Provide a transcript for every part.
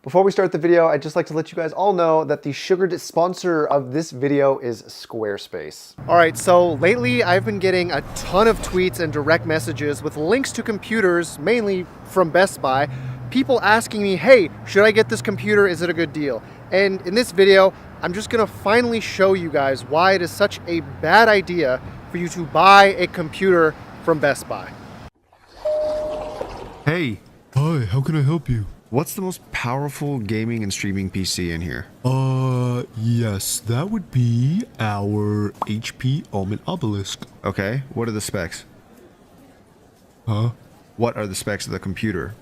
Before we start the video, I'd just like to let you guys all know that the sugar sponsor of this video is Squarespace. All right, so lately I've been getting a ton of tweets and direct messages with links to computers, mainly from Best Buy, people asking me, hey, should I get this computer? Is it a good deal? And in this video, I'm just gonna finally show you guys why it is such a bad idea for you to buy a computer from Best Buy. Hey, Hi, how can I help you? what's the most powerful gaming and streaming PC in here? Yes, that would be our HP Almond Obelisk. Okay, what are the specs? Huh? What are the specs of the computer?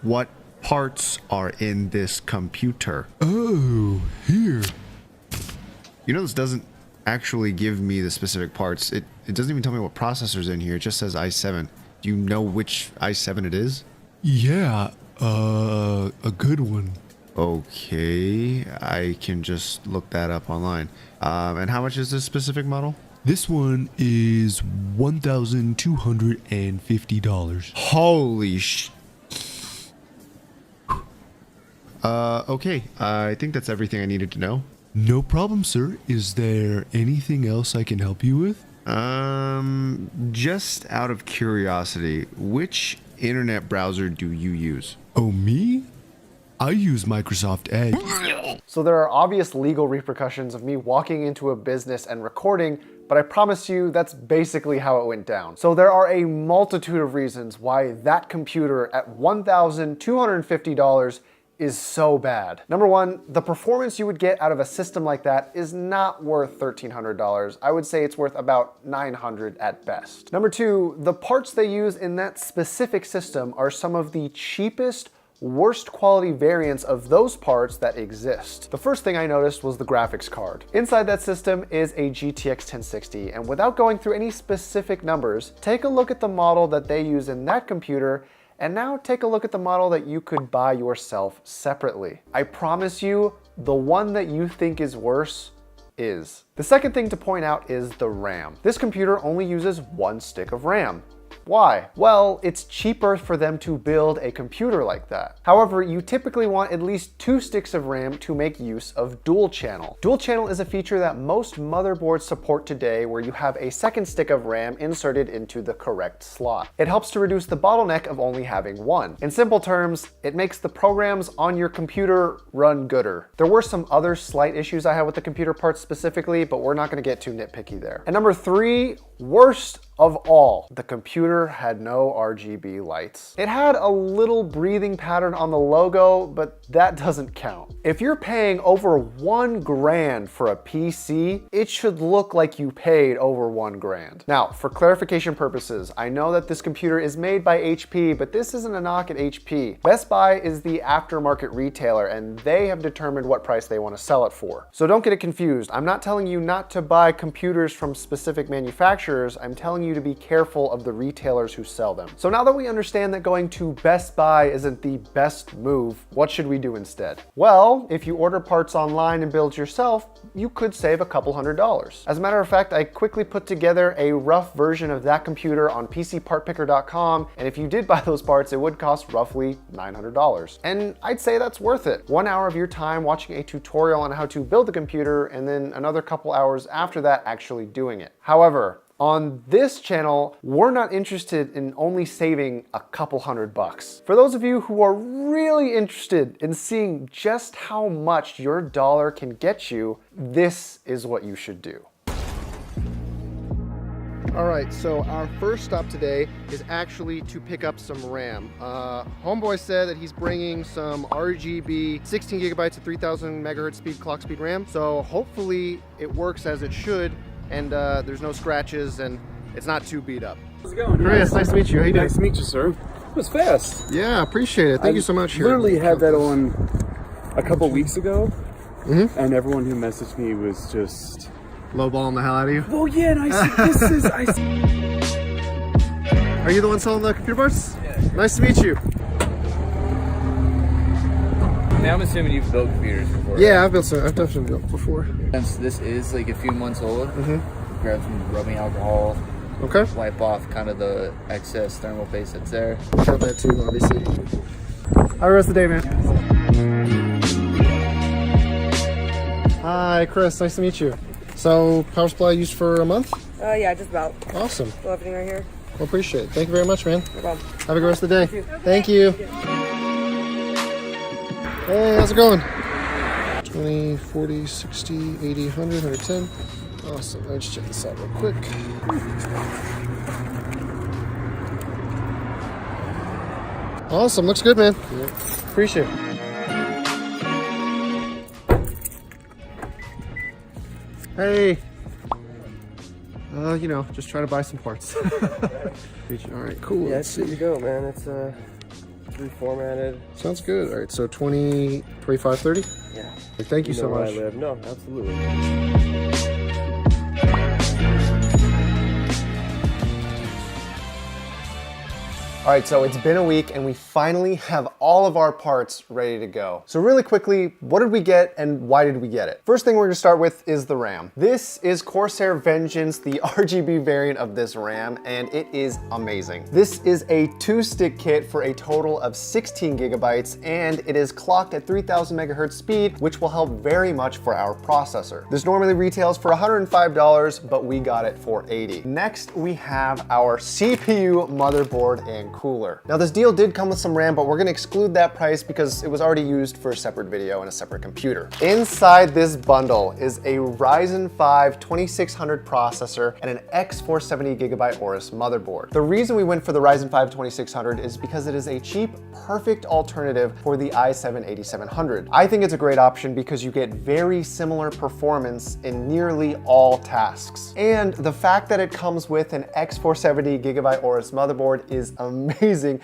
What parts are in this computer? Oh, here. You know, this doesn't actually give me the specific parts. It doesn't even tell me what processor's in here. It just says i7. Do you know which i7 it is? Yeah, a good one. Okay, I can just look that up online. And how much is this specific model? This one is $1,250. Holy okay, I think that's everything I needed to know. No problem, sir. Is there anything else I can help you with? Just out of curiosity, which internet browser do you use? Oh, me? I use Microsoft Edge. So there are obvious legal repercussions of me walking into a business and recording, but I promise you that's basically how it went down. So there are a multitude of reasons why that computer at $1,250 is so bad. Number one, the performance you would get out of a system like that is not worth $1,300. I would say it's worth about $900 at best. Number two, the parts they use in that specific system are some of the cheapest, worst quality variants of those parts that exist. The first thing I noticed was the graphics card. Inside that system is a GTX 1060, and without going through any specific numbers, take a look at the model that they use in that computer, and now take a look at the model that you could buy yourself separately. I promise you, the one that you think is worse is. The second thing to point out is the RAM. This computer only uses one stick of RAM. Why? Well, it's cheaper for them to build a computer like that. However, you typically want at least 2 sticks of RAM to make use of dual channel. Dual channel is a feature that most motherboards support today, where you have a second stick of RAM inserted into the correct slot. It helps to reduce the bottleneck of only having one. In simple terms, it makes the programs on your computer run gooder. There were some other slight issues I had with the computer parts specifically, but we're not gonna get too nitpicky there. And number three, worst of all, the computer had no RGB lights. It had a little breathing pattern on the logo, but that doesn't count. If you're paying over $1 grand for a PC, it should look like you paid over $1 grand. Now, for clarification purposes, I know that this computer is made by HP, but this isn't a knock at HP. Best Buy is the aftermarket retailer, and they have determined what price they want to sell it for. So don't get it confused. I'm not telling you not to buy computers from specific manufacturers. I'm telling you to be careful of the retailers who sell them. So now that we understand that going to Best Buy isn't the best move, what should we do instead? Well, if you order parts online and build yourself, you could save a couple $100s. As a matter of fact, I quickly put together a rough version of that computer on PCPartPicker.com, and if you did buy those parts, it would cost roughly $900. And I'd say that's worth it. 1 hour of your time watching a tutorial on how to build a computer, and then another couple hours after that actually doing it. However, on this channel, we're not interested in only saving a couple $100. For those of you who are really interested in seeing just how much your dollar can get you, this is what you should do. All right, so our first stop today is actually to pick up some RAM. Homeboy said that he's bringing some RGB 16 gigabytes of 3000 megahertz speed clock speed RAM. So hopefully it works as it should, and there's no scratches and it's not too beat up. How's it going? Chris, nice to meet you. How you doing? Nice to meet you, sir. It was fast. Yeah, appreciate it. Thank you so much. Literally had that on a couple weeks ago, and everyone who messaged me was just Lowballing the hell out of you. oh yeah, and I see this is I see. Are you the one selling the computer parts? Yeah. Nice to meet you. Now I'm assuming you've built computers before. Yeah, I've definitely built before. Since this is like a few months old, grab some rubbing alcohol, Okay. wipe off kind of the excess thermal paste that's there. Got that too, obviously. Have a rest of the day, man. Hi, Chris. Nice to meet you. So, power supply used for a month? Yeah, just about. Awesome. Still everything right here. Well, appreciate it. Thank you very much, man. No problem. Have a good rest of the day. Thank you. Hey, how's it going? 20, 40, 60, 80, 100, 110. Awesome. Let's check this out real quick. Awesome. Looks good, man. Appreciate it. Hey. You know, just trying to buy some parts. All right, cool. Yeah, Let's it's good see. to go, man. It's reformatted. Sounds good. All right, so 20, 25, 30. Yeah. Thank you so know where much. I live. No, absolutely. All right, so it's been a week and we finally have all of our parts ready to go. So really quickly, what did we get and why did we get it? First thing we're gonna start with is the RAM. This is Corsair Vengeance, the RGB variant of this RAM, and it is amazing. This is a 2-stick kit for a total of 16 gigabytes, and it is clocked at 3000 megahertz speed, which will help very much for our processor. This normally retails for $105, but we got it for $80. Next, we have our CPU, motherboard, and cooler. Now this deal did come with some RAM, but we're gonna exclude that price because it was already used for a separate video and a separate computer. Inside this bundle is a Ryzen 5 2600 processor and an X470 gigabyte Aorus motherboard. The reason we went for the Ryzen 5 2600 is because it is a cheap, perfect alternative for the i7 8700. I think it's a great option because you get very similar performance in nearly all tasks. And the fact that it comes with an X470 gigabyte Aorus motherboard is amazing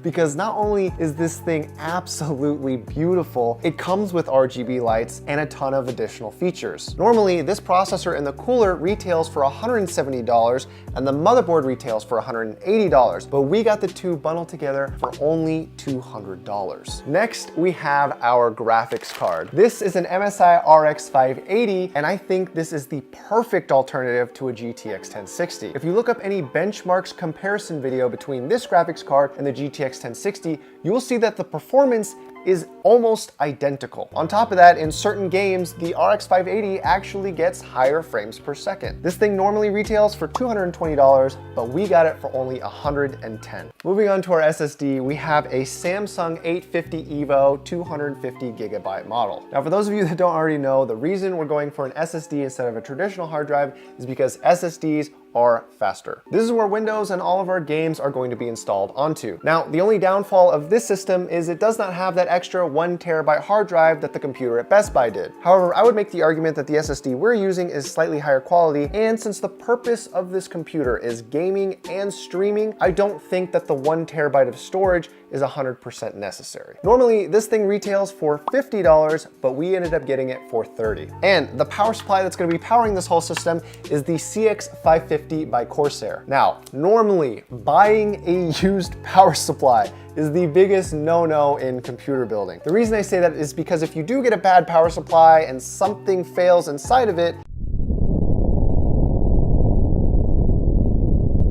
because not only is this thing absolutely beautiful, it comes with RGB lights and a ton of additional features. Normally, this processor and the cooler retails for $170 and the motherboard retails for $180, but we got the two bundled together for only $200. Next, we have our graphics card. This is an MSI RX 580, and I think this is the perfect alternative to a GTX 1060. If you look up any benchmarks comparison video between this graphics card and the GTX 1060, you will see that the performance is almost identical. On top of that, in certain games, the RX 580 actually gets higher frames per second. This thing normally retails for $220, but we got it for only $110. Moving on to our SSD, we have a Samsung 850 EVO 250 gigabyte model. Now, for those of you that don't already know, the reason we're going for an SSD instead of a traditional hard drive is because SSDs are faster. This is where Windows and all of our games are going to be installed onto. Now, the only downfall of this system is it does not have that extra 1 terabyte hard drive that the computer at Best Buy did. However, I would make the argument that the SSD we're using is slightly higher quality, and since the purpose of this computer is gaming and streaming, I don't think that the 1 terabyte of storage is 100% necessary. Normally, this thing retails for $50, but we ended up getting it for $30. And the power supply that's gonna be powering this whole system is the CX550 by Corsair. Now, normally, buying a used power supply is the biggest no-no in computer building. The reason I say that is because if you do get a bad power supply and something fails inside of it,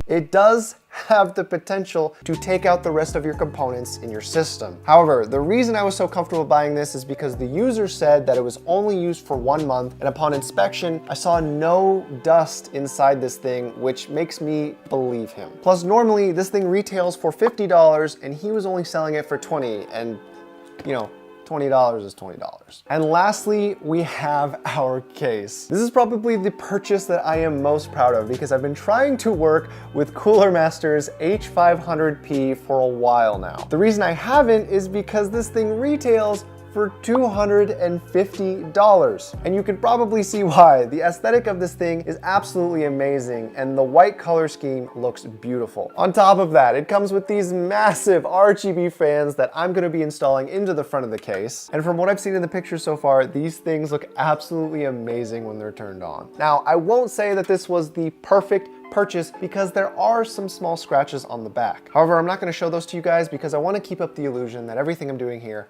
it does have the potential to take out the rest of your components in your system. However, the reason I was so comfortable buying this is because the user said that it was only used for 1 month, and upon inspection, I saw no dust inside this thing, which makes me believe him. Plus, normally this thing retails for $50 and he was only selling it for $20, and you know, $20 is $20. And lastly, we have our case. This is probably the purchase that I am most proud of because I've been trying to work with Cooler Master's H500P for a while now. The reason I haven't is because this thing retails for $250. And you can probably see why. The aesthetic of this thing is absolutely amazing and the white color scheme looks beautiful. On top of that, it comes with these massive RGB fans that I'm gonna be installing into the front of the case. And from what I've seen in the pictures so far, these things look absolutely amazing when they're turned on. Now, I won't say that this was the perfect purchase because there are some small scratches on the back. However, I'm not gonna show those to you guys because I wanna keep up the illusion that everything I'm doing here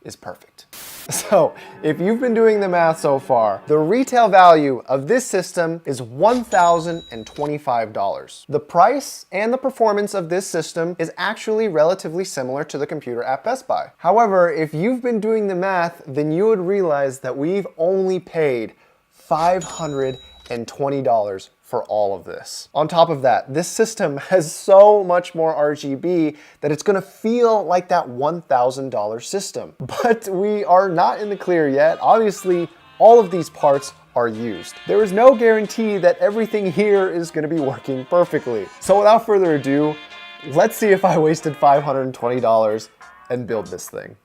is perfect. So if you've been doing the math so far, the retail value of this system is $1,025. The price and the performance of this system is actually relatively similar to the computer at Best Buy. However, if you've been doing the math, then you would realize that we've only paid $520 for all of this. On top of that, this system has so much more RGB that it's gonna feel like that $1,000 system. But we are not in the clear yet. Obviously, all of these parts are used. There is no guarantee that everything here is gonna be working perfectly. So without further ado, let's see if I wasted $520 and build this thing.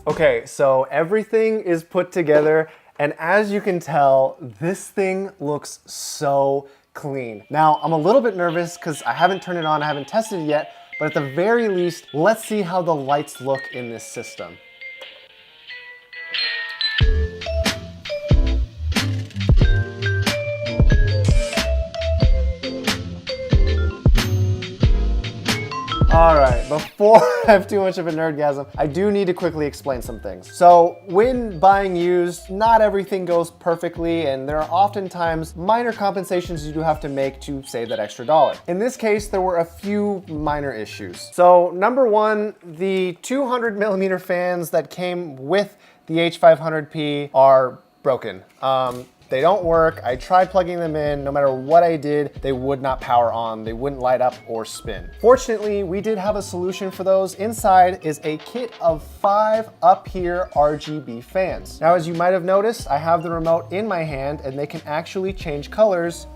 Okay, so everything is put together, and as you can tell, this thing looks so clean. Now, I'm a little bit nervous because I haven't turned it on, I haven't tested it yet, but at the very least, let's see how the lights look in this system. All right, before I have too much of a nerdgasm, I do need to quickly explain some things. So when buying used, not everything goes perfectly, and there are oftentimes minor compensations you do have to make to save that extra dollar. In this case, there were a few minor issues. So number one, the 200mm fans that came with the H500P are broken. They don't work. I tried plugging them in. No matter what I did, they would not power on. They wouldn't light up or spin. Fortunately, we did have a solution for those. Inside is a kit of 5 up here RGB fans. Now, as you might have noticed, I have the remote in my hand and they can actually change colors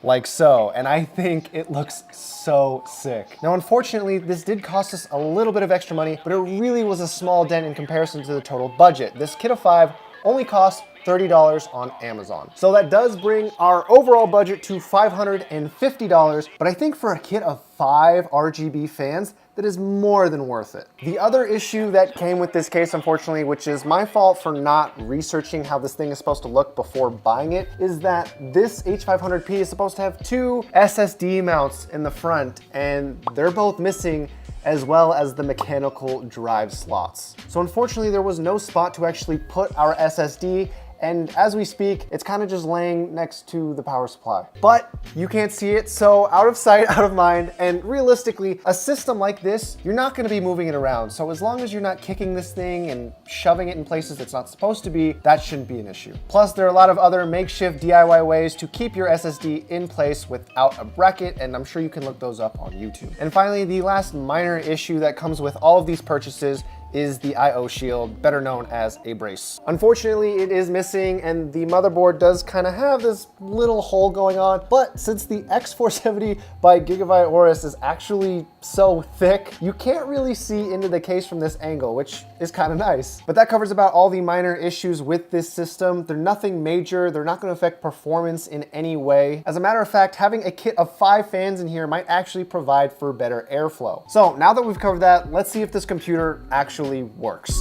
like so, and I think it looks so sick. Now, unfortunately, this did cost us a little bit of extra money, but it really was a small dent in comparison to the total budget. This kit of 5 only costs $30 on Amazon. So that does bring our overall budget to $550, but I think for a kit of 5 RGB fans, that is more than worth it. The other issue that came with this case, unfortunately, which is my fault for not researching how this thing is supposed to look before buying it, is that this H500P is supposed to have 2 SSD mounts in the front, and they're both missing, as well as the mechanical drive slots. So unfortunately, there was no spot to actually put our SSD, and as we speak, it's kind of just laying next to the power supply. But you can't see it, so out of sight, out of mind, and realistically, a system like this, you're not gonna be moving it around. So as long as you're not kicking this thing and shoving it in places it's not supposed to be, that shouldn't be an issue. Plus, there are a lot of other makeshift DIY ways to keep your SSD in place without a bracket, and I'm sure you can look those up on YouTube. And finally, the last minor issue that comes with all of these purchases is the I/O shield, better known as a brace. Unfortunately, it is missing, and the motherboard does kind of have this little hole going on, but since the X470 by Gigabyte Aorus is actually so thick, you can't really see into the case from this angle, which is kind of nice. But that covers about all the minor issues with this system. They're nothing major, they're not gonna affect performance in any way. As a matter of fact, having a kit of 5 fans in here might actually provide for better airflow. So now that we've covered that, let's see if this computer actually works.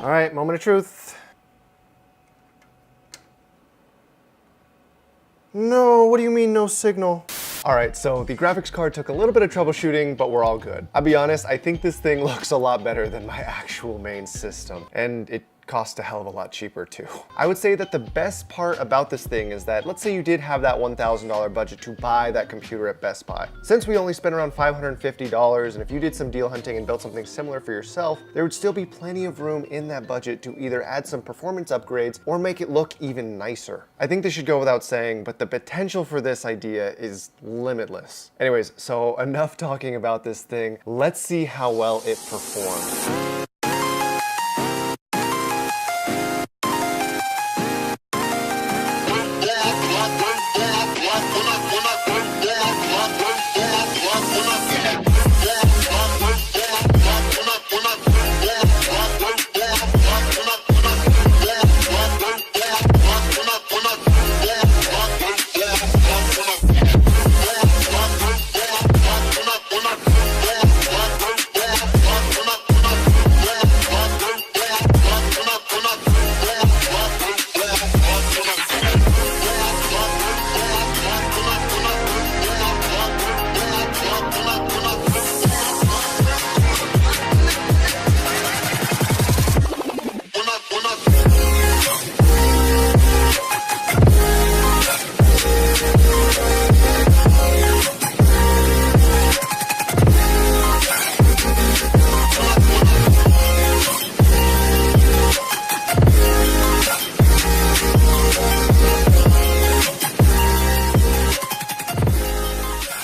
All right, moment of truth. No, what do you mean no signal? All right, so the graphics card took a little bit of troubleshooting, but we're all good. I'll be honest, I think this thing looks a lot better than my actual main system, and it cost a hell of a lot cheaper too. I would say that the best part about this thing is that, let's say you did have that $1,000 budget to buy that computer at Best Buy. Since we only spent around $550, and if you did some deal hunting and built something similar for yourself, there would still be plenty of room in that budget to either add some performance upgrades or make it look even nicer. I think this should go without saying, but the potential for this idea is limitless. Anyways, so enough talking about this thing. Let's see how well it performs.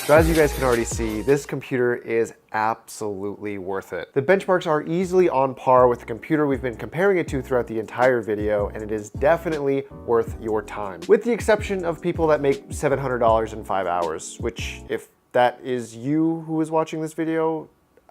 So as you guys can already see, this computer is absolutely worth it. The benchmarks are easily on par with the computer we've been comparing it to throughout the entire video, and it is definitely worth your time. With the exception of people that make $700 in 5 hours, which if that is you who is watching this video,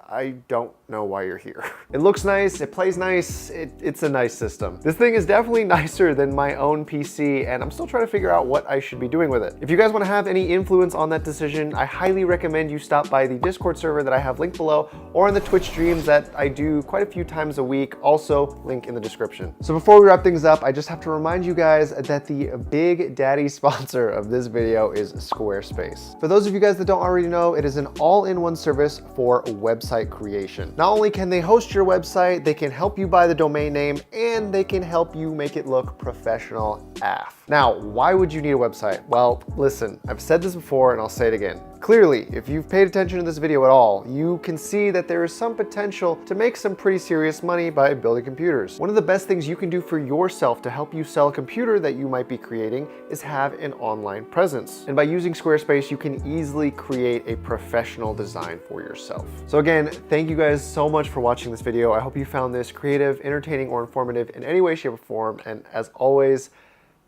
I don't know why you're here. It looks nice, it plays nice, it's a nice system. This thing is definitely nicer than my own PC, and I'm still trying to figure out what I should be doing with it. If you guys want to have any influence on that decision, I highly recommend you stop by the Discord server that I have linked below, or on the Twitch streams that I do quite a few times a week, also link in the description. So before we wrap things up, I just have to remind you guys that the big daddy sponsor of this video is Squarespace. For those of you guys that don't already know, it is an all-in-one service for website creation. Not only can they host your website, they can help you buy the domain name, and they can help you make it look professional AF. Now, why would you need a website? Well, listen, I've said this before and I'll say it again. Clearly, if you've paid attention to this video at all, you can see that there is some potential to make some pretty serious money by building computers. One of the best things you can do for yourself to help you sell a computer that you might be creating is have an online presence. And by using Squarespace, you can easily create a professional design for yourself. So again, thank you guys so much for watching this video. I hope you found this creative, entertaining, or informative in any way, shape, or form. And as always,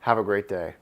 have a great day.